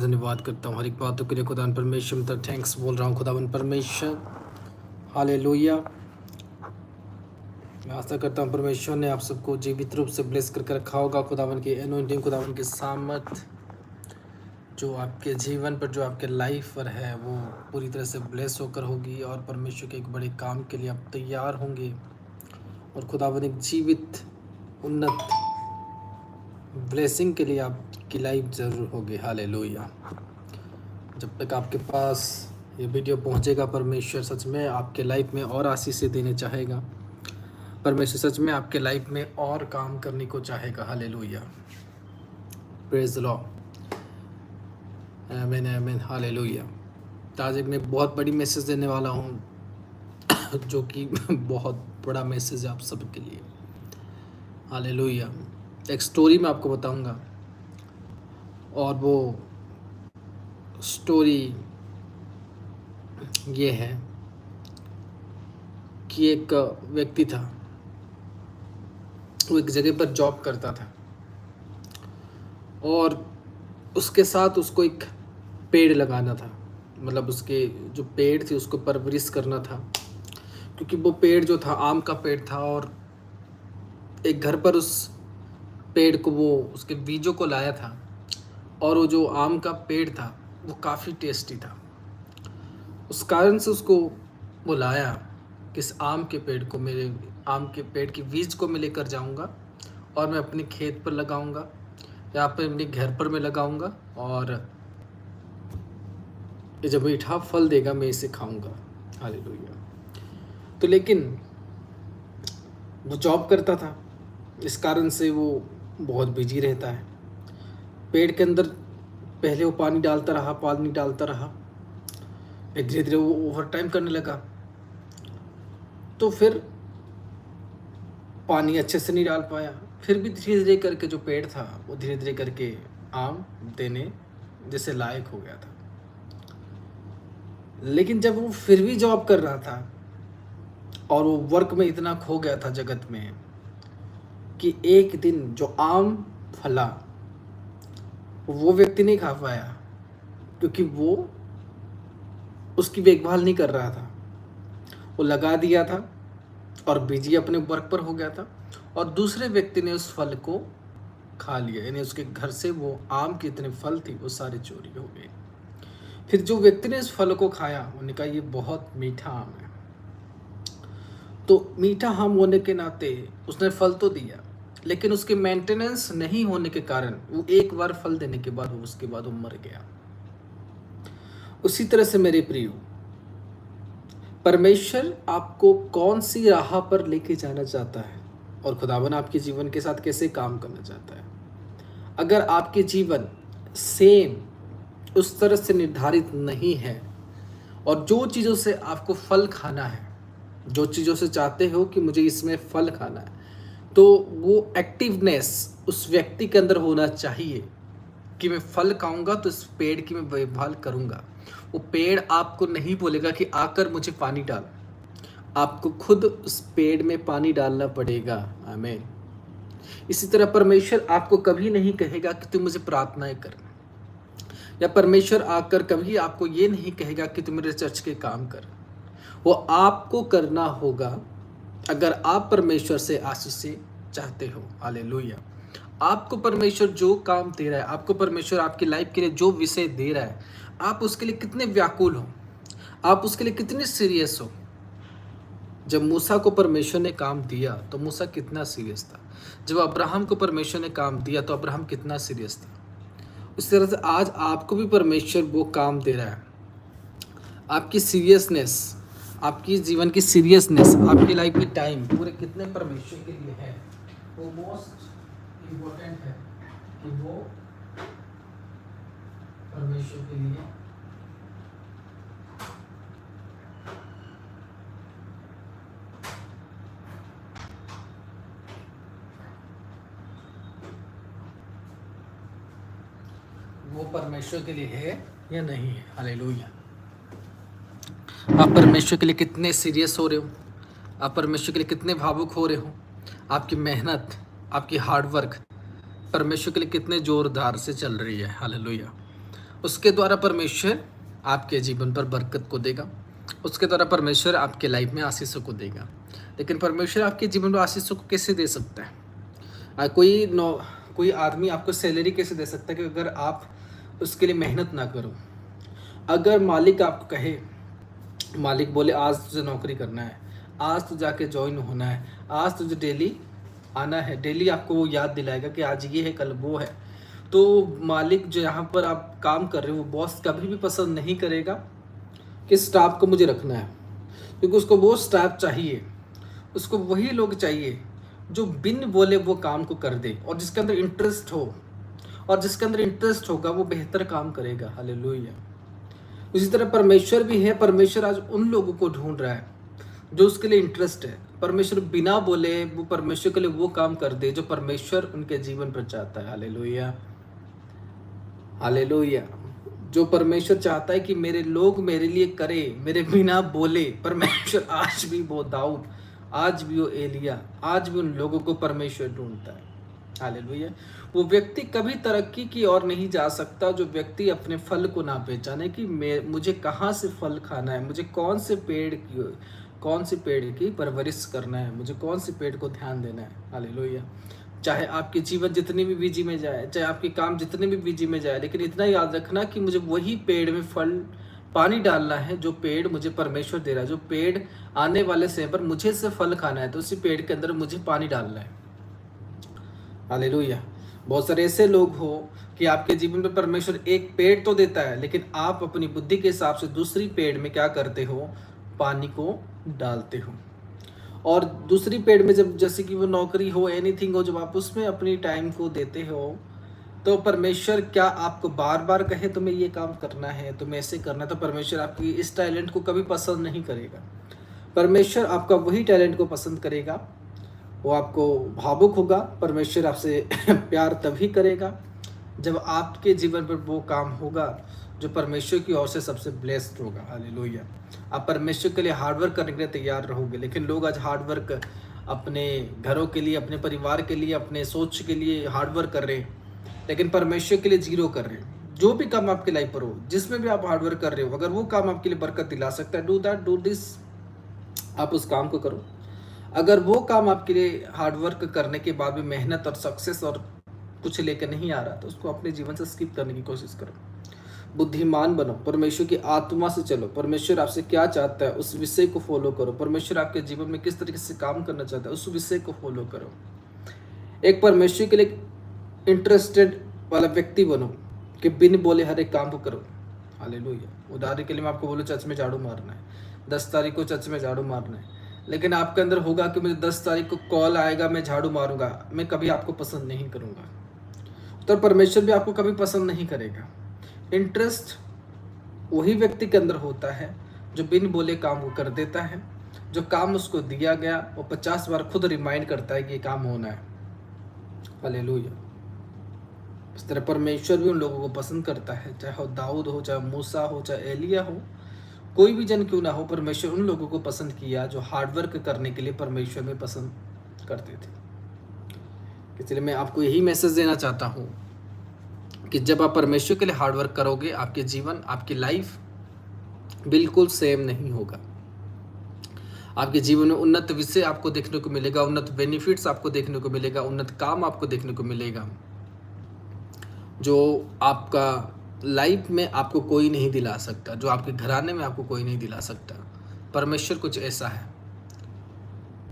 धन्यवाद करता हूँ हर एक बातों के लिए खुदा परमेश्वर तक थैंक्स बोल रहा हूँ खुदावन परमेश्वर। हालेलुया। मैं आशा करता हूँ परमेश्वर ने आप सबको जीवित रूप से ब्लेस करके रखा होगा। खुदावन की एनोइंटिंग, खुदावन की सामर्थ जो आपके जीवन पर, जो आपके लाइफ पर है, वो पूरी तरह से ब्लेस होकर होगी और परमेश्वर के एक बड़े काम के लिए आप तैयार होंगे और खुदावन एक जीवित उन्नत ब्लेसिंग के लिए आपकी लाइफ ज़रूर होगी। हालेलुया। जब तक आपके पास ये वीडियो पहुंचेगा, परमेश्वर सच में आपके लाइफ में और आशीषें देने चाहेगा। परमेश्वर सच में आपके लाइफ में और काम करने को चाहेगा। हालेलुया, प्रेज द लॉर्ड, आमीन आमीन, हालेलुया। तो आज एक मैं बहुत बड़ी मैसेज देने वाला हूँ जो कि बहुत बड़ा मैसेज है आप सबके लिए। हालेलुया। एक स्टोरी मैं आपको बताऊंगा और वो स्टोरी ये है कि एक व्यक्ति था, वो एक जगह पर जॉब करता था और उसके साथ उसको एक पेड़ लगाना था। मतलब उसके जो पेड़ थी उसको परवरिश करना था, क्योंकि वो पेड़ जो था आम का पेड़ था और एक घर पर उस पेड़ को, वो उसके बीजों को लाया था और वो जो आम का पेड़ था वो काफ़ी टेस्टी था। उस कारण से उसको वो लाया कि इस आम के पेड़ को, मेरे आम के पेड़ की बीज को मैं लेकर जाऊंगा और मैं अपने खेत पर लगाऊंगा या फिर अपने घर पर मैं लगाऊंगा और ये जब मीठा फल देगा मैं इसे खाऊंगा। हालेलुया। तो लेकिन वो जॉब करता था, इस कारण से वो बहुत बिजी रहता है। पेड़ के अंदर पहले वो पानी डालता रहा, धीरे धीरे वो ओवर टाइम करने लगा, तो फिर पानी अच्छे से नहीं डाल पाया। फिर भी धीरे धीरे करके जो पेड़ था वो धीरे धीरे करके आम देने जैसे लायक हो गया था। लेकिन जब वो फिर भी जॉब कर रहा था और वो वर्क में इतना खो गया था जगत में कि एक दिन जो आम फला वो व्यक्ति नहीं खा पाया, क्योंकि वो उसकी देखभाल नहीं कर रहा था। वो लगा दिया था और बिजी अपने वर्क पर हो गया था और दूसरे व्यक्ति ने उस फल को खा लिया, यानी उसके घर से वो आम के इतने फल थी वो सारे चोरी हो गए। फिर जो व्यक्ति ने इस फल को खाया उन्होंने कहा ये बहुत मीठा आम है। तो मीठा आम होने के नाते उसने फल तो दिया, लेकिन उसके मेंटेनेंस नहीं होने के कारण वो एक बार फल देने के बाद उसके बाद वो मर गया। उसी तरह से मेरे प्रियो, परमेश्वर आपको कौन सी राह पर लेके जाना चाहता है और खुदावन आपके जीवन के साथ कैसे काम करना चाहता है। अगर आपके जीवन सेम उस तरह से निर्धारित नहीं है और जो चीज़ों से आपको फल खाना है, जो चीज़ों से चाहते हो कि मुझे इसमें फल खाना है, तो वो एक्टिवनेस उस व्यक्ति के अंदर होना चाहिए कि मैं फल खाऊंगा तो इस पेड़ की मैं देखभाल करूंगा। वो पेड़ आपको नहीं बोलेगा कि आकर मुझे पानी डाल, आपको खुद उस पेड़ में पानी डालना पड़ेगा। आमीन। इसी तरह परमेश्वर आपको कभी नहीं कहेगा कि तू मुझे प्रार्थनाएं कर, या परमेश्वर आकर कभी आपको ये नहीं कहेगा कि तू मेरे चर्च के काम कर। वो आपको करना होगा अगर आप परमेश्वर से आशीष चाहते हो। हालेलुया। आपको परमेश्वर जो काम दे रहा है, आपको परमेश्वर आपकी लाइफ के लिए जो विषय दे रहा है, आप उसके लिए कितने व्याकुल हो, आप उसके लिए कितने सीरियस हो। जब मूसा को परमेश्वर ने काम दिया तो मूसा कितना सीरियस था। जब अब्राहम को परमेश्वर ने काम दिया तो अब्राहम कितना सीरियस था। उस तरह से आज आपको भी परमेश्वर वो काम दे रहा है। आपकी सीरियसनेस, आपकी जीवन की सीरियसनेस, आपकी लाइफ में टाइम पूरे कितने परमेश्वर के लिए है, वो मोस्ट इम्पोर्टेंट है कि वो परमेश्वर के लिए वो परमेश्वर के लिए है या नहीं है। हालेलुया। आप परमेश्वर के लिए कितने सीरियस हो रहे हो, आप परमेश्वर के लिए कितने भावुक हो रहे हो, आपकी मेहनत, आपकी हार्डवर्क परमेश्वर के लिए कितने जोरदार से चल रही है। हालेलुया। उसके द्वारा परमेश्वर आपके जीवन पर बरकत को देगा, उसके द्वारा परमेश्वर आपके लाइफ में आशीषों को देगा। लेकिन परमेश्वर आपके जीवन में आशीषों को कैसे दे सकता है? कोई आदमी आपको सैलरी कैसे दे सकता है कि अगर आप उसके लिए मेहनत ना करो? अगर मालिक आपको कहे, मालिक बोले आज तुझे नौकरी करना है, आज तुझे जाके ज्वाइन होना है, आज तुझे डेली आना है, डेली आपको वो याद दिलाएगा कि आज ये है कल वो है, तो मालिक जो यहाँ पर आप काम कर रहे हो, वो बॉस कभी भी पसंद नहीं करेगा कि स्टाफ को मुझे रखना है, क्योंकि उसको वो स्टाफ चाहिए, उसको वही लोग चाहिए जो बिन बोले वो काम को कर दे और जिसके अंदर इंटरेस्ट हो, और जिसके अंदर इंटरेस्ट होगा वो बेहतर काम करेगा। हालेलुया। उसी तरह परमेश्वर भी है, परमेश्वर आज उन लोगों को ढूंढ रहा है जो उसके लिए इंटरेस्ट है। परमेश्वर बिना बोले वो परमेश्वर के लिए वो काम कर दे जो परमेश्वर उनके जीवन पर चाहता है। Hallelujah, hallelujah. जो परमेश्वर चाहता है कि मेरे लोग मेरे लिए करे, मेरे बिना बोले। परमेश्वर आज भी वो दाऊद, आज भी वो एलिया, आज भी उन लोगों को परमेश्वर ढूंढता है। हालेलुया। वो व्यक्ति कभी तरक्की की ओर नहीं जा सकता जो व्यक्ति अपने फल को ना पहचाने कि मुझे कहाँ से फल खाना है, मुझे कौन से पेड़ की परवरिश करना है, मुझे कौन से पेड़ को ध्यान देना है। हालेलुया। चाहे आपके जीवन जितनी भी बिजी में जाए, चाहे आपके काम जितने भी बिजी में जाए, लेकिन इतना याद रखना कि मुझे वही पेड़ में फल पानी डालना है जो पेड़ मुझे परमेश्वर दे रहा है। जो पेड़ आने वाले समय पर मुझे से फल खाना है, तो उसी पेड़ के अंदर मुझे पानी डालना है। हालेलुया। बहुत सारे ऐसे लोग हो कि आपके जीवन में परमेश्वर एक पेड़ तो देता है, लेकिन आप अपनी बुद्धि के हिसाब से दूसरी पेड़ में क्या करते हो? पानी को डालते हो। और दूसरी पेड़ में जब जैसे कि वो नौकरी हो, एनीथिंग हो, जब आप उसमें अपनी टाइम को देते हो, तो परमेश्वर क्या आपको बार बार कहे तुम्हें ये काम करना है, तुम्हें ऐसे करना है, तो परमेश्वर आपकी इस टैलेंट को कभी पसंद नहीं करेगा। परमेश्वर आपका वही टैलेंट को पसंद करेगा, वो आपको भावुक होगा। परमेश्वर आपसे प्यार तभी करेगा जब आपके जीवन पर वो काम होगा जो परमेश्वर की ओर से सबसे ब्लेस्ड होगा। हालेलुया। आप परमेश्वर के लिए हार्डवर्क करने के लिए तैयार रहोगे, लेकिन लोग आज हार्डवर्क अपने घरों के लिए, अपने परिवार के लिए, अपने सोच के लिए हार्डवर्क कर रहे हैं, लेकिन परमेश्वर के लिए जीरो कर रहे हैं। जो भी काम आपकी लाइफ पर हो, जिसमें भी आप हार्डवर्क कर रहे हो, अगर वो काम आपके लिए बरकत दिला सकता है, डू दैट, डू दिस, आप उस काम को करो। अगर वो काम आपके लिए हार्डवर्क करने के बाद भी मेहनत और सक्सेस और कुछ लेकर नहीं आ रहा, तो उसको अपने जीवन से स्किप करने की कोशिश करो। बुद्धिमान बनो, परमेश्वर की आत्मा से चलो। परमेश्वर आपसे क्या चाहता है उस विषय को फॉलो करो। परमेश्वर आपके जीवन में किस तरीके से काम करना चाहता है उस विषय को फॉलो करो। एक परमेश्वर के लिए इंटरेस्टेड वाला व्यक्ति बनो कि बिन बोले हर एक काम को करो। हालेलुया। उदाहरण के लिए मैं आपको बोलूँ, चर्च में झाड़ू मारना है, 10 तारीख को चर्च में झाड़ू मारना है, लेकिन आपके अंदर होगा कि मुझे 10 तारीख को कॉल आएगा, मैं झाड़ू मारूंगा, मैं कभी आपको पसंद नहीं करूंगा, तो परमेश्वर भी आपको कभी पसंद नहीं करेगा। इंटरेस्ट वही व्यक्ति के अंदर होता है जो बिन बोले काम को कर देता है, जो काम उसको दिया गया वो 50 बार खुद रिमाइंड करता है कि ये काम होना है। हालेलुया। इस तरह परमेश्वर भी उन लोगों को पसंद करता है, चाहे वो दाऊद हो, चाहे मूसा हो, चाहे एलिया हो, कोई भी जन क्यों ना हो, परमेश्वर उन लोगों को पसंद किया जो हार्डवर्क करने के लिए परमेश्वर में पसंद करते थे। इसलिए मैं आपको यही मैसेज देना चाहता हूँ कि जब आप परमेश्वर के लिए हार्डवर्क करोगे, आपके जीवन, आपकी लाइफ बिल्कुल सेम नहीं होगा। आपके जीवन में उन्नत विषय आपको देखने को मिलेगा, उन्नत बेनिफिट्स आपको देखने को मिलेगा, उन्नत काम आपको देखने को मिलेगा जो आपका लाइफ में आपको कोई नहीं दिला सकता, जो आपके घराने में आपको कोई नहीं दिला सकता। परमेश्वर कुछ ऐसा है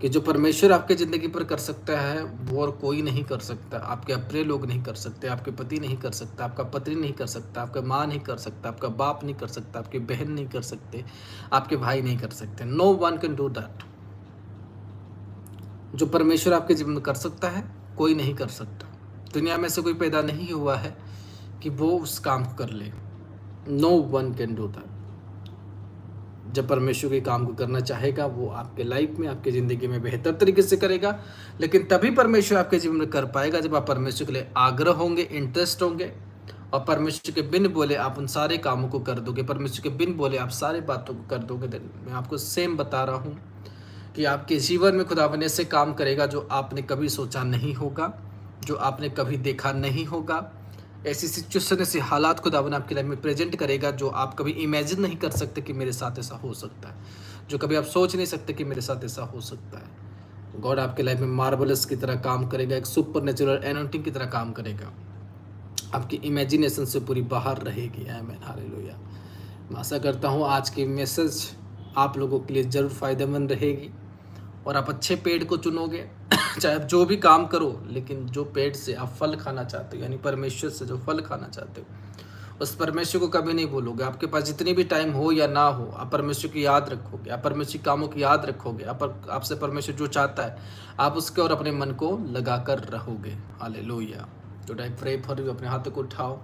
कि जो परमेश्वर आपके ज़िंदगी पर कर सकता है वो और कोई नहीं कर सकता। आपके अपने लोग नहीं कर सकते, आपके पति नहीं कर सकता, आपका पत्नी नहीं कर सकता, आपका माँ नहीं कर सकता, आपका बाप नहीं कर सकता, आपकी बहन नहीं कर सकते, आपके भाई नहीं कर सकते। No one can do that. जो परमेश्वर आपके जीवन में कर सकता है कोई नहीं कर सकता। दुनिया में से कोई पैदा नहीं हुआ है कि वो उस काम को कर ले। No one can do that. जब परमेश्वर के काम को करना चाहेगा वो आपके लाइफ में, आपके ज़िंदगी में बेहतर तरीके से करेगा, लेकिन तभी परमेश्वर आपके जीवन में कर पाएगा जब आप परमेश्वर के लिए आग्रह होंगे, इंटरेस्ट होंगे, और परमेश्वर के बिन बोले आप उन सारे कामों को कर दोगे, परमेश्वर के बिन बोले आप सारे बातों को कर दोगे। मैं आपको सेम बता रहा हूँ कि आपके जीवन में खुदावन ऐसे काम करेगा जो आपने कभी सोचा नहीं होगा, जो आपने कभी देखा नहीं होगा, ऐसी सिचुएशन, ऐसे हालात खुदावन आपकी लाइफ में प्रेजेंट करेगा जो आप कभी इमेजिन नहीं कर सकते कि मेरे साथ ऐसा हो सकता है, जो कभी आप सोच नहीं सकते कि मेरे साथ ऐसा हो सकता है। गॉड आपके लाइफ में मार्वलस की तरह काम करेगा, एक सुपर नेचुरल एनोइंटिंग की तरह काम करेगा, आपकी इमेजिनेशन से पूरी बाहर रहेगी। आमीन, हालेलुया। मैं आशा करता हूँ आज की मैसेज आप लोगों के लिए ज़रूर फ़ायदेमंद रहेगी और आप अच्छे पेड़ को चुनोगे। चाहे आप जो भी काम करो, लेकिन जो पेड़ से आप फल खाना चाहते हो, यानी परमेश्वर से जो फल खाना चाहते हो, उस परमेश्वर को कभी नहीं भूलोगे। आपके पास जितनी भी टाइम हो या ना हो, आप परमेश्वर की याद रखोगे, आप परमेश्वर की कामों की याद रखोगे, आपसे परमेश्वर जो चाहता है आप उसके और अपने मन को लगा कर रहोगे। हालेलुया। तो आई प्रे फॉर यू। अपने हाथों को उठाओ।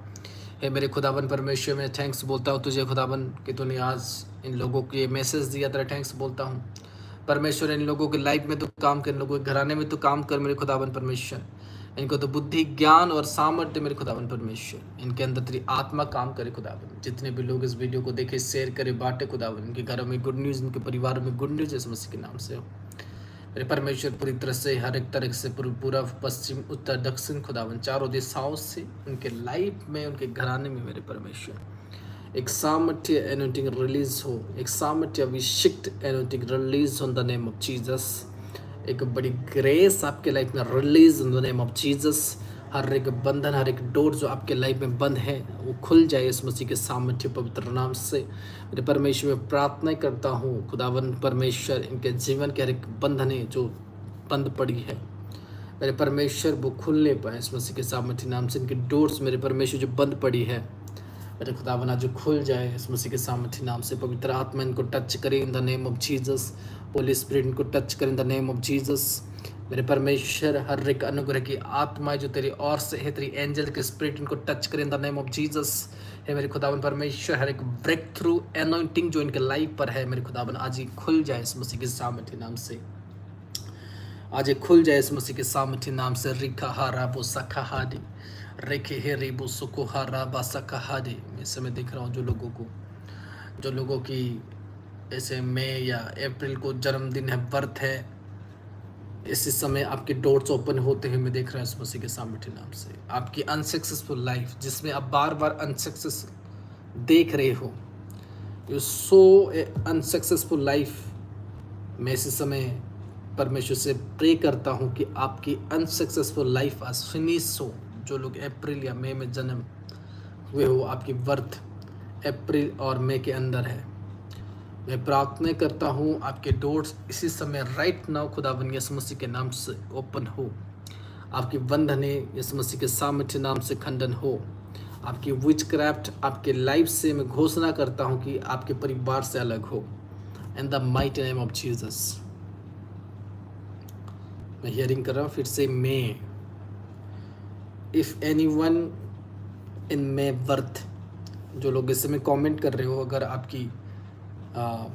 हे मेरे खुदावन परमेश्वर, मैं थैंक्स बोलता हूँ तुझे खुदावन कि तूने आज इन लोगों को ये मैसेज दिया। तेरा थैंक्स बोलता हूँ परमेश्वर। इन लोगों की लाइफ में तो काम कर, इन लोगों के घराने में तो काम कर मेरे खुदावन परमेश्वर। इनको तो बुद्धि, ज्ञान और सामर्थ्य मेरे खुदावन परमेश्वर। इनके अंदर तेरी आत्मा काम करे खुदावन। जितने भी लोग इस वीडियो को देखे, शेयर करे, बांटे खुदावन। इनके घरों में गुड न्यूज़, इनके परिवारों में गुड न्यूज़ यीशु मसीह के नाम से हो मेरे परमेश्वर। पूरी तरह से, हर एक तरह से, पूर्व, पश्चिम, उत्तर, दक्षिण खुदावन, चारों दिशाओं से उनके लाइफ में, उनके घराने में मेरे परमेश्वर एक सामर्थ्य एनोइंटिंग रिलीज हो, एक सामर्थ्य अभिषिक्त anointing release on the name of Jesus. एक बड़ी ग्रेस आपके लाइफ में release in the name of Jesus. हर एक बंधन, हर एक डोर जो आपके लाइफ में बंद है वो खुल जाए इस मसीह के सामर्थ्य पवित्र नाम से। मेरे परमेश्वर में प्रार्थना करता हूँ खुदावन परमेश्वर, इनके जीवन के हर एक बंधने जो बंद पड़ी है मेरे परमेश्वर वो खुलने पाए इस मसीह के सामर्थ्य नाम से। इनकी डोर्स मेरे परमेश्वर जो बंद पड़ी है मेरे खुदावन आज जो खुल जाए इस मसीह के सामर्थ्य नाम से। पवित्र आत्मा इनको टच करे इन the name of Jesus. Holi spirit इनको टच करे इन द नेम ऑफ जीसस। मेरे परमेश्वर, हर एक अनुग्रह की आत्मा जो तेरी ओर से है, तेरी एंजल के स्पिरिट इनको टच करे इन द नेम ऑफ जीसस। है मेरे खुदावन परमेश्वर, हर एक ब्रेक थ्रू एनोइंटिंग जो इनके लाइफ पर है मेरे खुदावन आज ही खुल जाए इस मसीह के सामर्थ्य नाम से। आज ये खुल जाए इस मसीह के सामर्थ्य नाम से। रिखा हारा बो सखा हाडी, रेखे हे रेबो सुको हारा बा सखा हाडी। मैं इस समय देख रहा हूँ जो लोगों की ऐसे मई या अप्रैल को जन्मदिन है, बर्थ है, इसी समय आपके डोर्स ओपन होते हुए मैं देख रहा हूँ इस मसीह के सामर्थ्य नाम से। आपकी अनसक्सेसफुल लाइफ जिसमें आप बार बार अनसक्सेस देख रहे हो, यू सो अनसक्सेसफुल लाइफ, मैं इसी समय परमेश्वर से प्रे करता हूँ कि आपकी अनसक्सेसफुल लाइफ आज फिनिश हो। जो लोग अप्रैल या मई में जन्म हुए हो, आपकी बर्थ अप्रैल और मई के अंदर है, मैं प्रार्थना करता हूँ आपके डोर्स इसी समय राइट नाउ खुदावन यीशु मसीह के नाम से ओपन हो। आपकी बंधने यीशु मसीह के सामर्थ्य नाम से खंडन हो। आपकी विचक्राफ्ट आपके लाइफ से मैं घोषणा करता हूँ कि आपके परिवार से अलग हो in the mighty name of Jesus. मैं हियरिंग कर रहा हूँ फिर से, may if anyone in may birth, जो लोग इस समय कमेंट कर रहे हो, अगर आपकी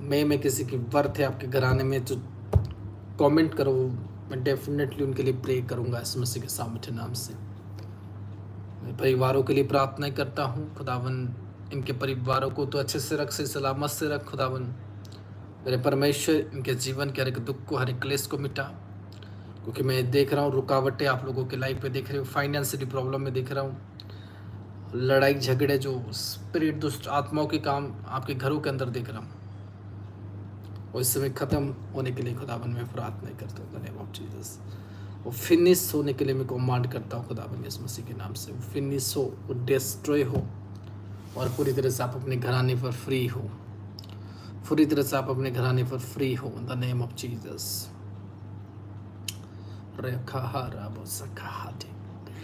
मई में किसी की बर्थ है आपके घराने में तो कमेंट करो। मैं डेफिनेटली उनके लिए प्रे करूंगा इस मसीह के सामर्थ्य नाम से। मैं परिवारों के लिए प्रार्थना करता हूँ खुदावन, इनके परिवारों को तो अच्छे से रख, से सलामत से रख खुदावन। मेरे परमेश्वर इनके जीवन के हर एक दुख को, हर एक क्लेश को मिटा, क्योंकि मैं देख रहा हूँ रुकावटें आप लोगों के लाइफ पे देख रहे हो, फाइनेंशियली प्रॉब्लम में देख रहा हूँ, लड़ाई झगड़े जो स्पिरिट दुष्ट आत्माओं के काम आपके घरों के अंदर देख रहा हूँ, और इस समय खत्म होने के लिए खुदावन में प्रार्थना करता हूँ नेम ऑफ जीसस। वो फिनिश होने के लिए मैं कमांड करता हूँ खुदावन यीशु मसीह के नाम से। वो फिनिश हो, वो डिस्ट्रॉय हो, और पूरी तरह से आप अपने घराने पर फ्री हो, पूरी तरह से आप अपने घराने पर फ्री हो in the name of Jesus. Rekha बो सखाहाटी,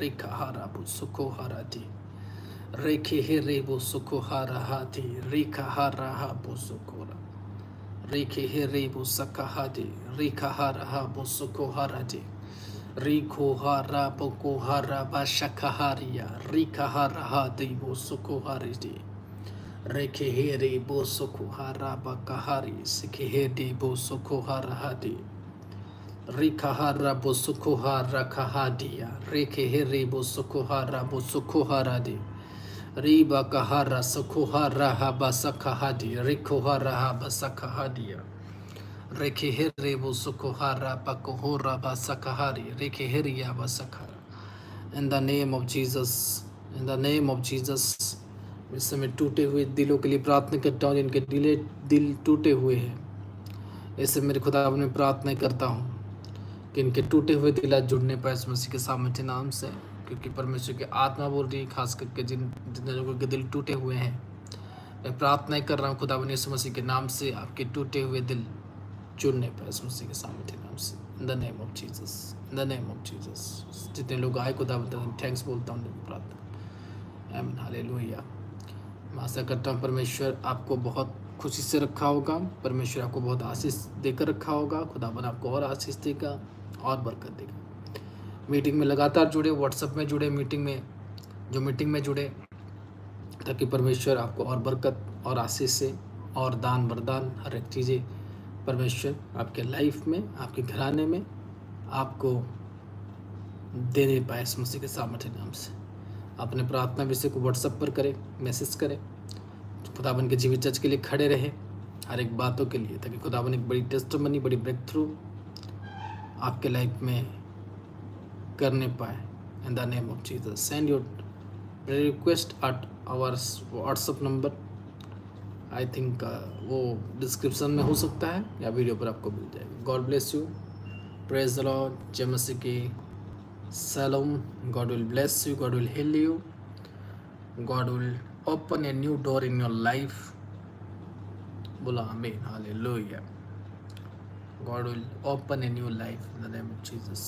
रेखा बो सुकोहाराटी, रेखे हे रेबो सुकोहाराहाटी, रेखा बो सुकोरा, रेखे हे रेबो सखाहाटी, रेखा बो सुकोहाराटी, रिखोहारा बोकोहारा बाशकाहारिया, रिखा देबो सुकोहारिटी, रेखे हे रेबो सुकोहारा बकाहारी, सिखे हे देबो सुकोहाराहाटी, रिखा बो सुकोहारा कहादिया, रेखे हे रेबो सुकोहारा बो सुकोहारादी, रीबा कहारा सुकोहारा हबा सखाहादी, रिखोहारा बसखाहादिया, रेखे हे रेबो सुकोहारा बकोहोरा बसखाहारी, रेखे हेरिया बसखारा। In the name of Jesus, in the name of Jesus इस समय टूटे हुए दिलों के लिए प्रार्थना करता हूँ, जिनके दिल टूटे हुए हैं। इससे मेरे खुदा में प्रार्थना करता हूँ कि इनके टूटे हुए दिल आज जुड़ने पाए इस मसीह के सामर्थ्य नाम से, क्योंकि परमेश्वर की आत्मा बोल रही है खास करके जिन लोगों के दिल टूटे हुए हैं। मैं प्रार्थना कर रहा हूँ खुदा यीशु मसीह के नाम से आपके टूटे हुए दिल जुड़ने पाए इस मसीह के सामर्थ्य नाम से, इन the name of Jesus, in the name of Jesus. जितने लोग आए खुदा थैंक्स बोलता हूँ प्रार्थना। आमीन, हालेलुया। मैं आशा करता हूँ परमेश्वर आपको बहुत खुशी से रखा होगा, परमेश्वर आपको बहुत आशीष देकर रखा होगा। खुदावन आपको और आशीष देगा और बरकत देगा। मीटिंग में लगातार जुड़े, व्हाट्सएप में जुड़े, मीटिंग में जुड़े, ताकि परमेश्वर आपको और बरकत और आशीष से और दान वरदान हर एक चीज़ें परमेश्वर आपके लाइफ में, आपके घराने में आपको देने पाए इस मसीह के सामर्थ्य नाम से। अपने प्रार्थना विषय को व्हाट्सएप पर करें, मैसेज करें, खुदावन के जीवित चर्च के लिए खड़े रहे हर एक बातों के लिए, ताकि खुदावन एक बड़ी टेस्टमनी, बड़ी ब्रेक थ्रू आपके लाइफ में करने पाए। In the name of Jesus send your request at our WhatsApp number. I think वो डिस्क्रिप्शन में हो सकता है या वीडियो पर आपको मिल जाएगा। God bless you, praise the Lord, जय मसीह की, सलाम। God will bless you, God will heal you, God will open a new door in your life. बोला आमीन, hallelujah. God will open a new life in the name of Jesus.